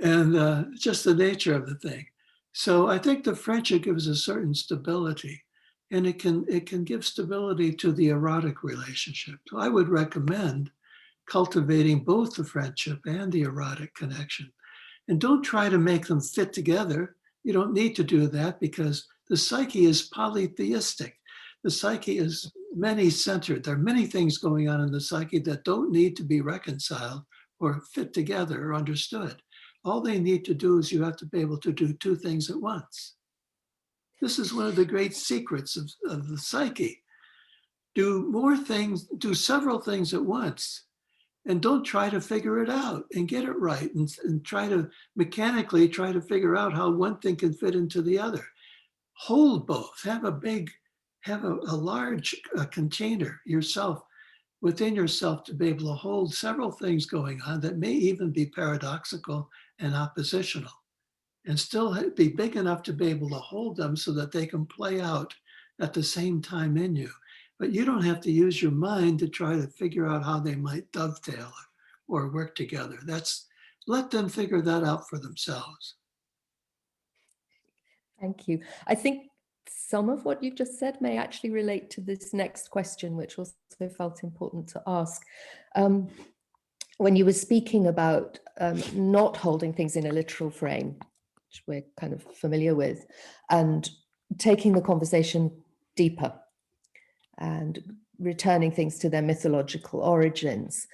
And just the nature of the thing. So I think the friendship gives a certain stability, and it can give stability to the erotic relationship. So I would recommend cultivating both the friendship and the erotic connection. And don't try to make them fit together. You don't need to do that because the psyche is polytheistic. The psyche is many-centered. There are many things going on in the psyche that don't need to be reconciled or fit together or understood. All they need to do is you have to be able to do two things at once. This is one of the great secrets of the psyche. Do several things at once, and don't try to figure it out and get it right and try to mechanically try to figure out how one thing can fit into the other. Hold both. Have a large container within yourself to be able to hold several things going on that may even be paradoxical and oppositional, and still be big enough to be able to hold them so that they can play out at the same time in you. But you don't have to use your mind to try to figure out how they might dovetail or work together. Let them figure that out for themselves. Thank you. I think some of what you've just said may actually relate to this next question, which also felt important to ask. When you were speaking about not holding things in a literal frame, which we're kind of familiar with, and taking the conversation deeper and returning things to their mythological origins,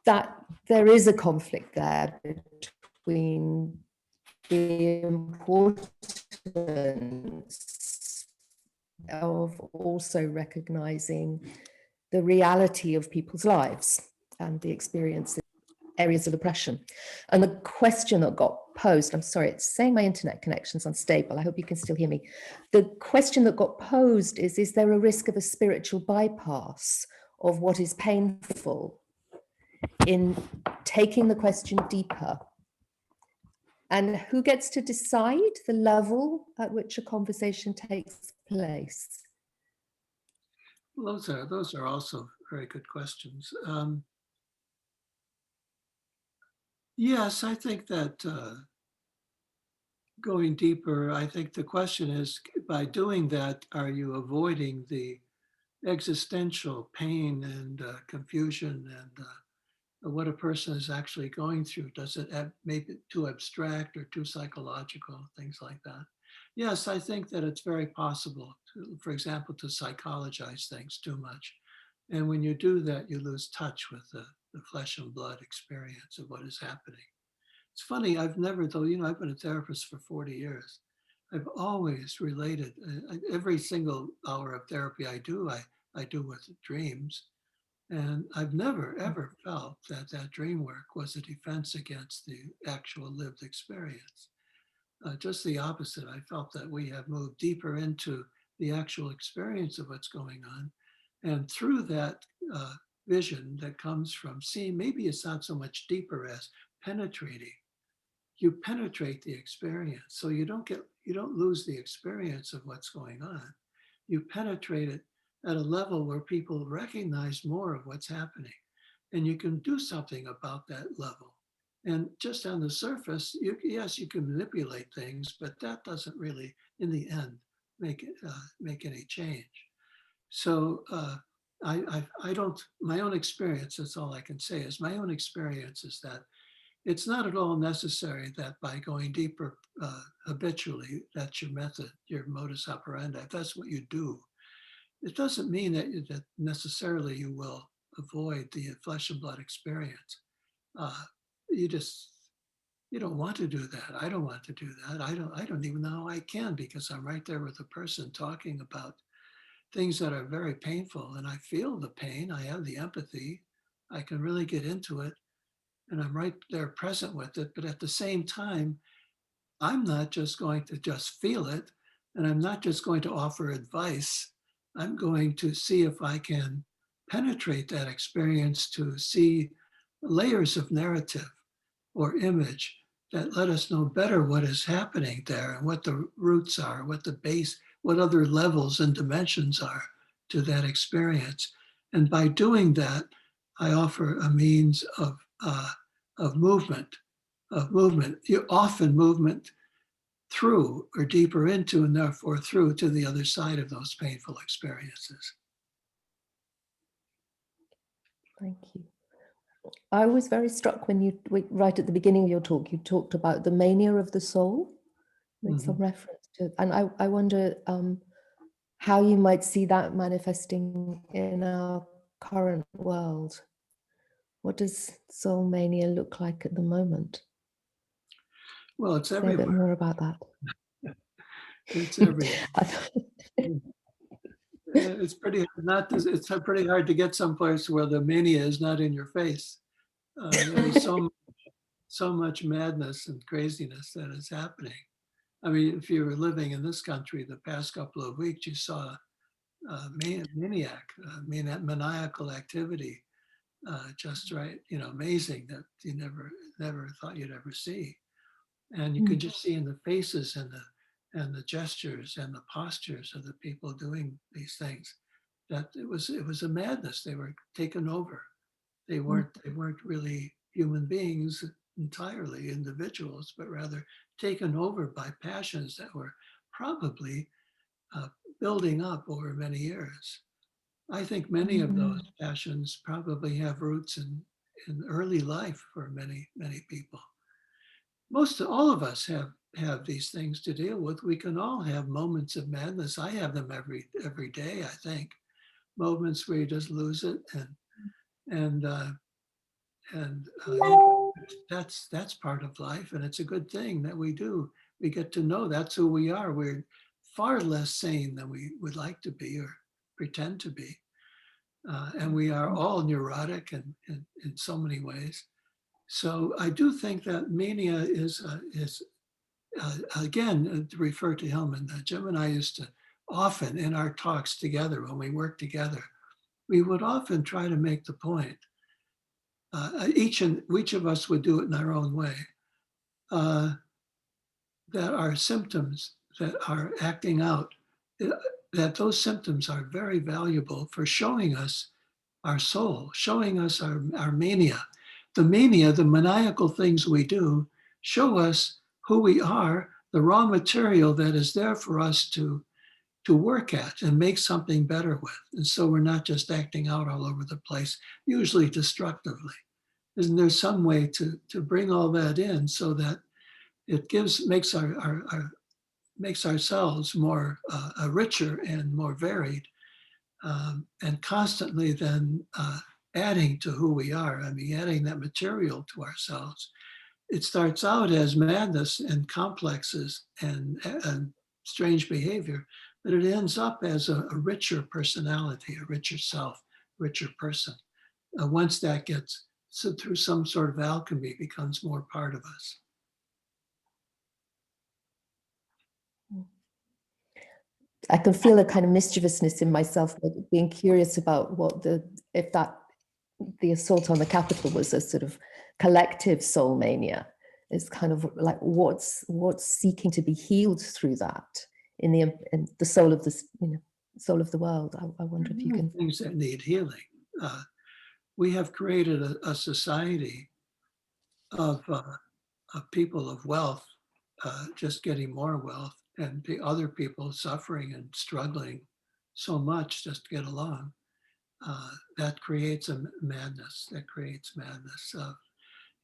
that there is a conflict there between the importance of also recognizing the reality of people's lives and the experiences, areas of oppression. And the question that got posed, I'm sorry, it's saying my internet connection's unstable. I hope you can still hear me. The question that got posed is there a risk of a spiritual bypass of what is painful in taking the question deeper? And who gets to decide the level at which a conversation takes place? Those are also very good questions. Yes, I think that going deeper, I think the question is, by doing that, are you avoiding the existential pain and confusion and what a person is actually going through? Does it make it too abstract or too psychological, things like that? Yes, I think that it's very possible, for example, to psychologize things too much. And when you do that, you lose touch with the flesh and blood experience of what is happening. It's funny, I've never, though, I've been a therapist for 40 years. I've always related, every single hour of therapy I do with dreams. And I've never, ever felt that that dream work was a defense against the actual lived experience. Just the opposite. I felt that we have moved deeper into the actual experience of what's going on. And through that vision that comes from seeing, maybe it's not so much deeper as penetrating. You penetrate the experience. So you don't lose the experience of what's going on. You penetrate it at a level where people recognize more of what's happening. And you can do something about that level. And just on the surface, yes, you can manipulate things, but that doesn't really, in the end, make any change. So I don't, my own experience, that's all I can say, is my own experience is that it's not at all necessary that by going deeper habitually, that's your method, your modus operandi. If that's what you do, it doesn't mean that necessarily you will avoid the flesh and blood experience. You don't want to do that. I don't want to do that. I don't even know how I can, because I'm right there with the person talking about things that are very painful, and I feel the pain. I have the empathy. I can really get into it, and I'm right there present with it. But at the same time, I'm not just going to just feel it, and I'm not just going to offer advice. I'm going to see if I can penetrate that experience to see layers of narrative or image that let us know better what is happening there and what the roots are, what the base, what other levels and dimensions are to that experience. And by doing that, I offer a means of movement, often movement through or deeper into, and therefore through to the other side of those painful experiences. Thank you. I was very struck when right at the beginning of your talk, you talked about the mania of the soul with some reference to, and I wonder how you might see that manifesting in our current world. What does soul mania look like at the moment? Well, it's Say everywhere. a bit more about that. It's everywhere. It's pretty it's pretty hard to get someplace where the mania is not in your face. There's so much madness and craziness that is happening. I mean, if you were living in this country the past couple of weeks, you saw maniacal activity, just right, amazing, that you never thought you'd ever see. And you could just see in the faces and the gestures and the postures of the people doing these things that it was a madness. They were taken over. They weren't really human beings entirely, individuals, but rather taken over by passions that were probably building up over many years. I think many of those passions probably have roots in early life for many people. All of us have these things to deal with. We can all have moments of madness. I have them every day, I think. Moments where you just lose it, and that's part of life, and it's a good thing that we do. We get to know that's who we are. We're far less sane than we would like to be or pretend to be. And we are all neurotic in so many ways. So I do think that mania is again, to refer to Hillman, Jim and I used to often in our talks together, when we worked together, we would often try to make the point, each of us would do it in our own way, that our symptoms that are acting out, that those symptoms are very valuable for showing us our soul, showing us our mania. The mania, the maniacal things we do, show us who we are, the raw material that is there for us to work at and make something better with. And so we're not just acting out all over the place, usually destructively. Isn't there some way to bring all that in so that it makes ourselves more richer and more varied, and constantly then adding to who we are. I mean, adding that material to ourselves. It starts out as madness and complexes and strange behavior, but it ends up as a richer personality, a richer self, richer person. Once that gets, so through some sort of alchemy, becomes more part of us. I can feel a kind of mischievousness in myself, being curious about if the assault on the Capitol was a sort of collective soul mania. It's kind of like what's seeking to be healed through that in the soul of this, soul of the world. I wonder if you can. Things that need healing. We have created a society of people of wealth, just getting more wealth, and the other people suffering and struggling so much just to get along. That creates a madness. That creates madness.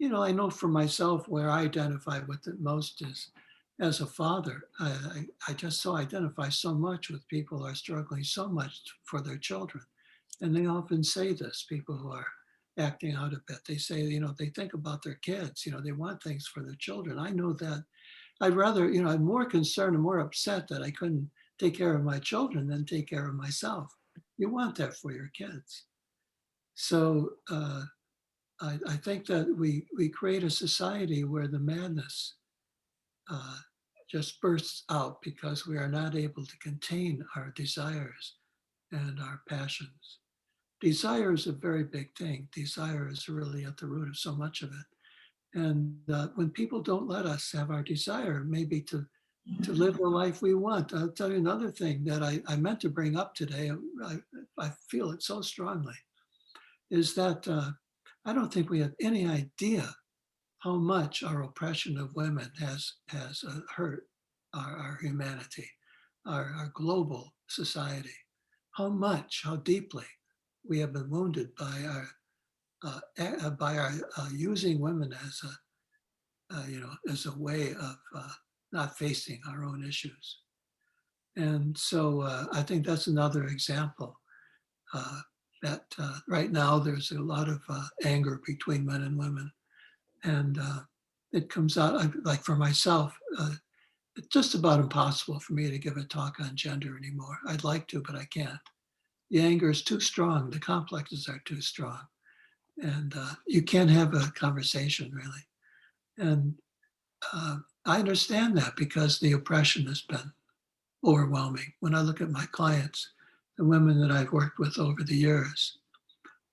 I know for myself where I identify with it most is as a father. I just so identify so much with people who are struggling so much for their children. And they often say this, people who are acting out a bit. They say, they think about their kids, they want things for their children. I know that. I'd rather, I'm more concerned and more upset that I couldn't take care of my children than take care of myself. You want that for your kids. So I think that we create a society where the madness just bursts out because we are not able to contain our desires and our passions. Desire is a very big thing. Desire is really at the root of so much of it. And when people don't let us have our desire, maybe to live the life we want. I'll tell you another thing that I meant to bring up today. I feel it so strongly, is that I don't think we have any idea how much our oppression of women has hurt our humanity, our global society. How much, how deeply we have been wounded by our using women as a way of not facing our own issues. And so I think that's another example that right now there's a lot of anger between men and women. And it comes out, like for myself, it's just about impossible for me to give a talk on gender anymore. I'd like to, but I can't. The anger is too strong. The complexes are too strong. And you can't have a conversation really. And I understand that because the oppression has been overwhelming. When I look at my clients, the women that I've worked with over the years,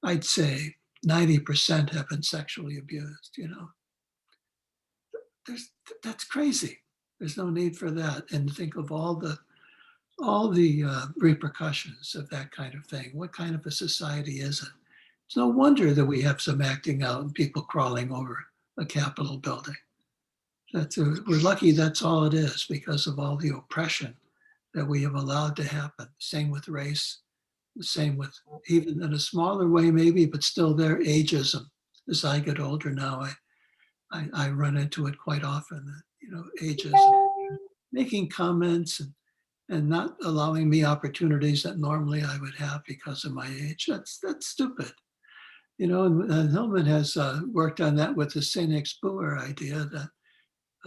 I'd say 90% have been sexually abused, That's crazy. There's no need for that. And think of all the repercussions of that kind of thing. What kind of a society is it? It's no wonder that we have some acting out and people crawling over a Capitol building. We're lucky that's all it is because of all the oppression that we have allowed to happen. Same with race, the same with, even in a smaller way maybe, but still there, ageism. As I get older now, I run into it quite often, ageism, making comments and not allowing me opportunities that normally I would have because of my age. That's stupid. And Hillman has worked on that with the Saint Exuper idea that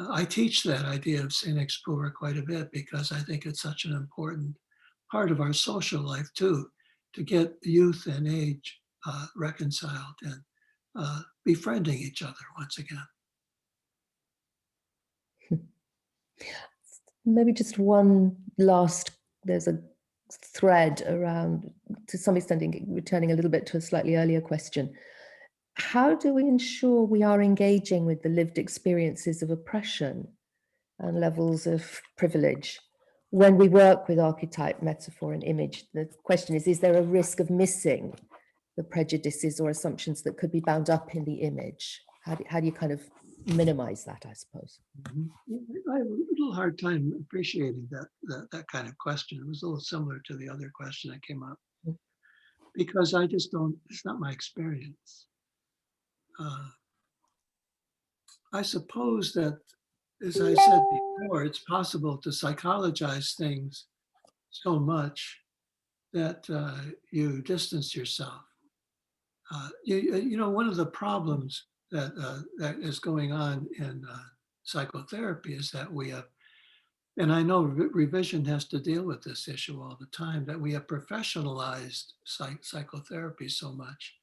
I teach that idea of Saint Explorer quite a bit because I think it's such an important part of our social life too, to get youth and age reconciled and befriending each other once again. Maybe just one last, there's a thread around, to some extent, returning a little bit to a slightly earlier question. How do we ensure we are engaging with the lived experiences of oppression and levels of privilege when we work with archetype, metaphor, and image? The question is there a risk of missing the prejudices or assumptions that could be bound up in the image? How do you kind of minimize that, I suppose? I have a little hard time appreciating that kind of question. It was a little similar to the other question that came up, because I just don't, it's not my experience. I suppose that, as I said before, it's possible to psychologize things so much that you distance yourself. You know, one of the problems that is going on in psychotherapy is that we have, and I know revision has to deal with this issue all the time, that we have professionalized psychotherapy so much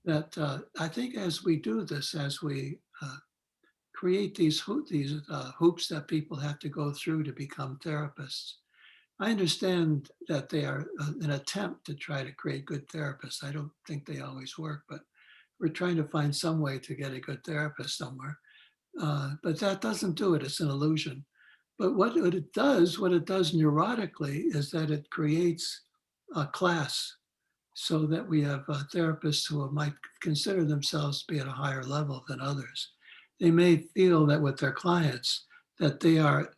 that I think as we do this, as we create these hoops that people have to go through to become therapists, I understand that they are an attempt to try to create good therapists. I don't think they always work, but we're trying to find some way to get a good therapist somewhere. But that doesn't do it, it's an illusion. But what it does neurotically is that it creates a class so that we have therapists who might consider themselves to be at a higher level than others. They may feel that with their clients that they are,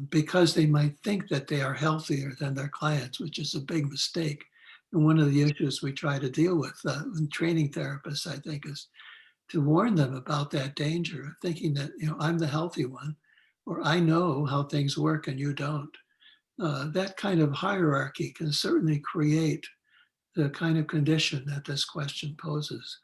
because they might think that they are healthier than their clients, which is a big mistake. And one of the issues we try to deal with in training therapists, I think, is to warn them about that danger of thinking that, you know, I'm the healthy one, or I know how things work and you don't. That kind of hierarchy can certainly create the kind of condition that this question poses.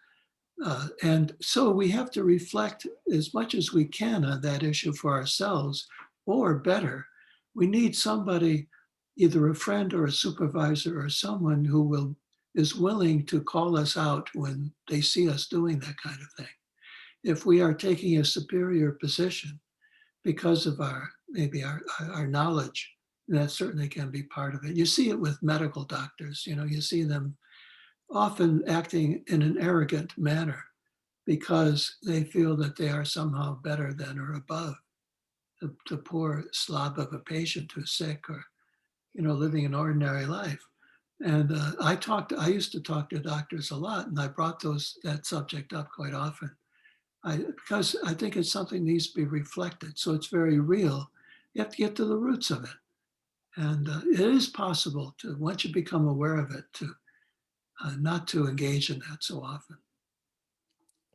And so we have to reflect as much as we can on that issue for ourselves, or better, we need somebody, either a friend or a supervisor or someone who is willing to call us out when they see us doing that kind of thing. If we are taking a superior position because of maybe our knowledge, that certainly can be part of it. You see it with medical doctors, you know, you see them often acting in an arrogant manner because they feel that they are somehow better than or above the poor slob of a patient who's sick or, you know, living an ordinary life. And I used to talk to doctors a lot, and I brought that subject up quite often. Because I think it's something that needs to be reflected. So it's very real. You have to get to the roots of it. And it is possible to, once you become aware of it, to not to engage in that so often.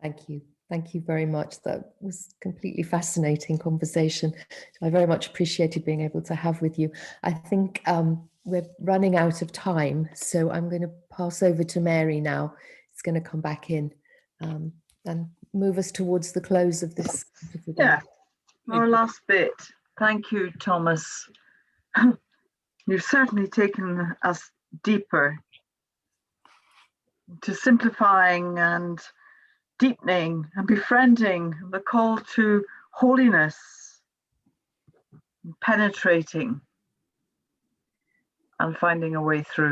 Thank you. Thank you very much. That was a completely fascinating conversation. I very much appreciated being able to have with you. I think we're running out of time, so I'm going to pass over to Mary now. It's going to come back in and move us towards the close of this. Yeah, our last bit. Thank you, Thomas. You've certainly taken us deeper to simplifying and deepening and befriending the call to holiness, penetrating and finding a way through.